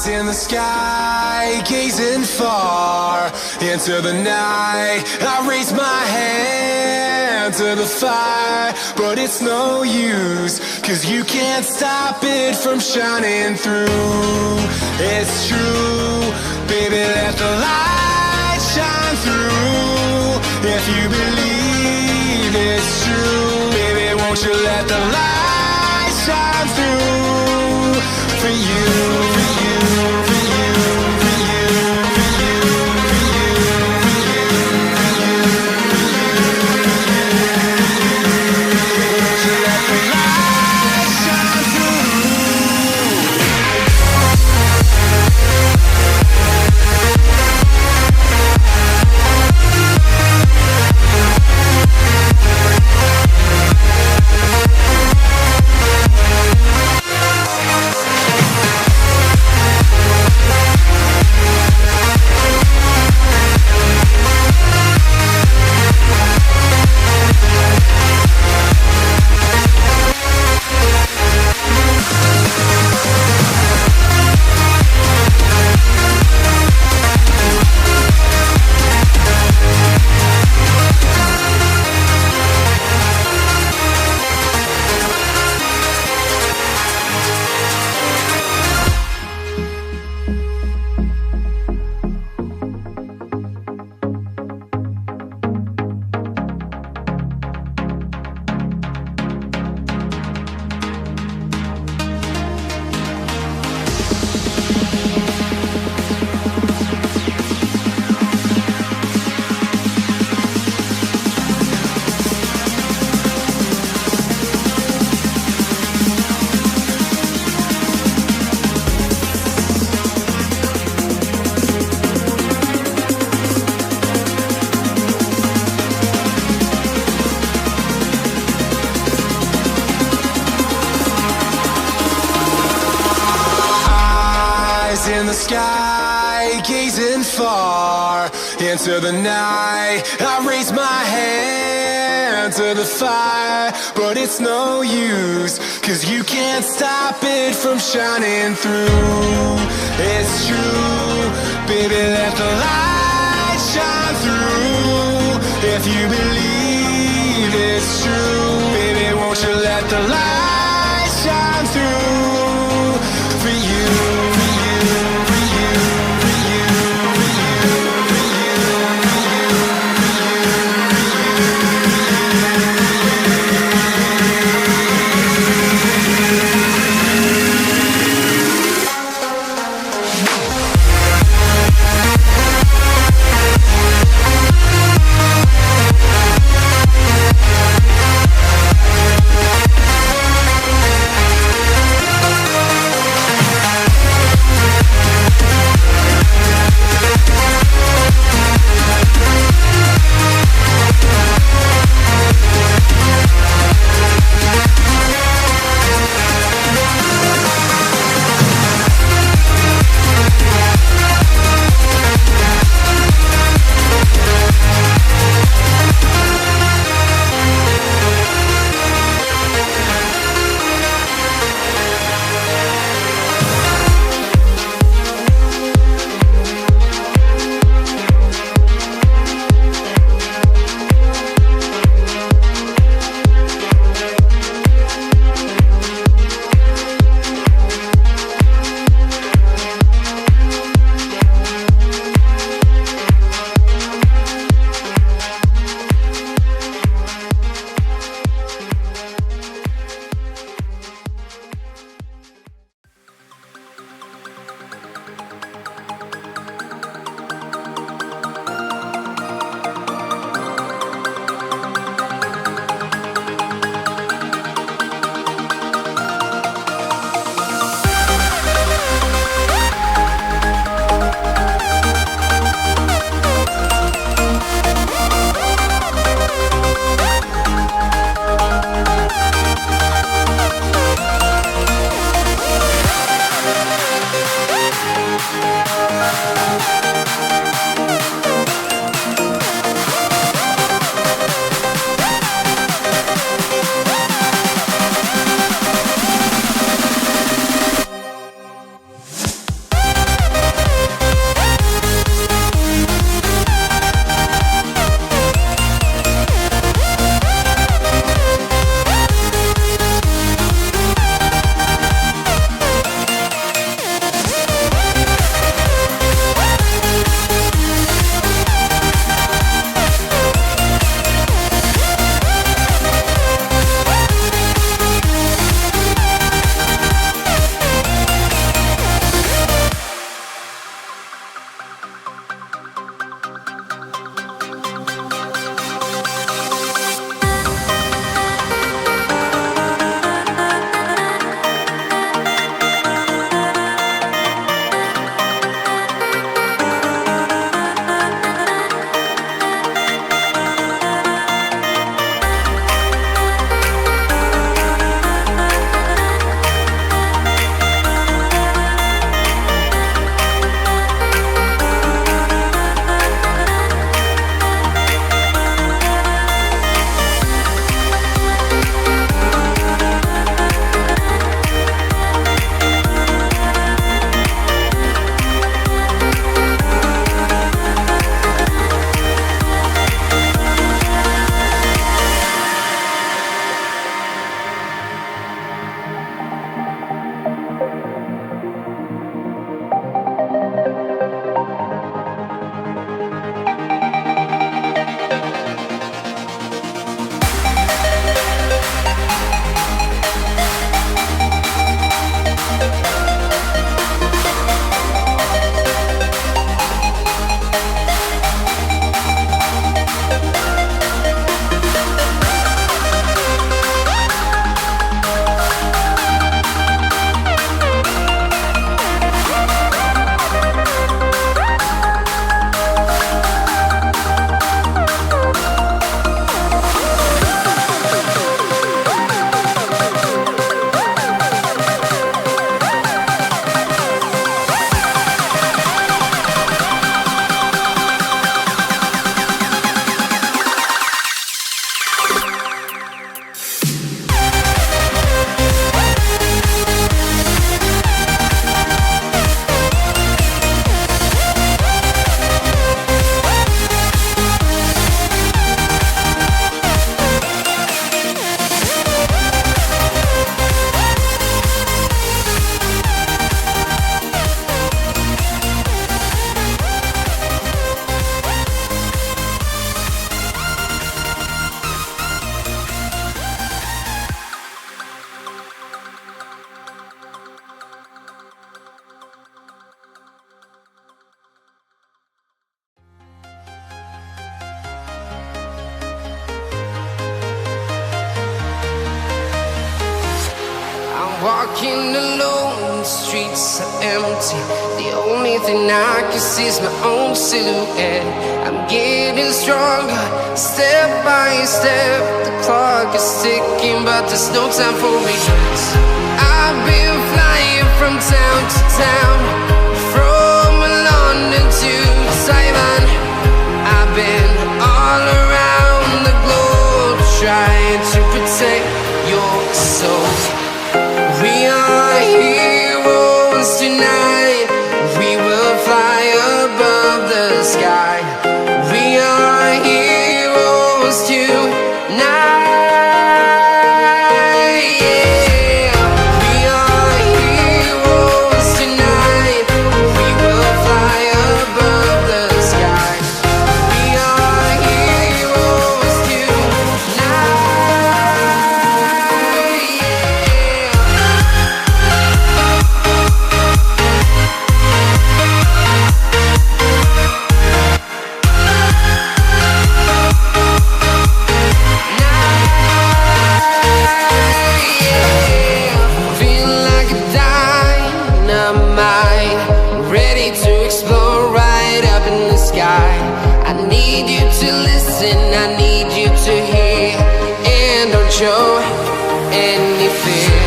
in the sky, gazing far into the night. I raise my hand to the fire, but it's no use, 'cause you can't stop it from shining through. It's true, baby, let the light shine through. If you believe it's true, baby, won't you let the light shine through for you, for you, for you, for you, for you, for you, for you, for you, won't you let the light shine through? In the sky, gazing far into the night. I raise my hand to the fire, but it's no use, 'cause you can't stop it from shining through. It's true, baby, let the light shine through. If you believe it's true, baby, won't you let the light shine through for you, for you, for you, for you, for you, for you, for you, for walking alone, the streets are empty. The only thing I can see is my own silhouette. I'm getting stronger, step by step. The clock is ticking, but there's no time for regrets. I've been flying from town to town, from London to Taiwan. I've been all around the globe, trying to protect your soul. We are heroes tonight. We will fly above the sky. We are heroes tonight. Yeah. We are heroes tonight. We will fly above the sky. We are heroes tonight. Feeling like a dynamite, ready to explode right up in the sky. I need you to listen, I need you to hear, and don't show any fear.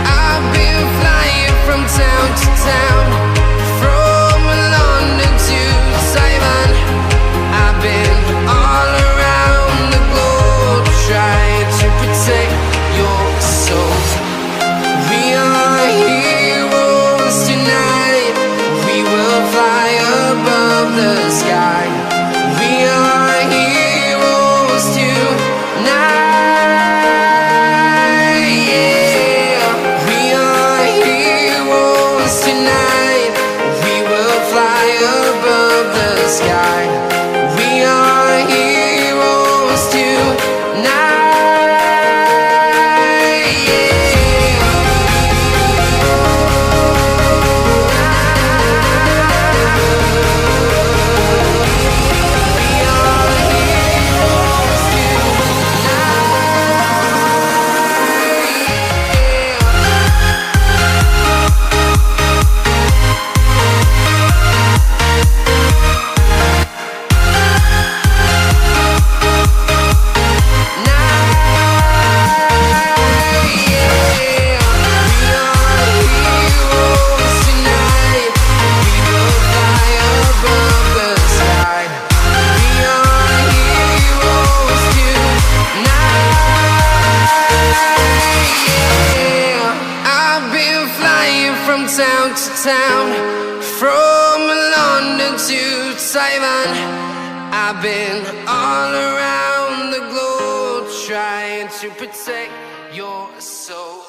I've been flying from town to town, from London to Taiwan. I've been all around the globe, trying to protect your soul. We are heroes tonight. We will fly above the sky. We are heroes tonight. Yeah. We are heroes tonight. We will fly above the sky. We are heroes tonight. Town to town, from London to Taiwan. I've been all around the globe, trying to protect your soul.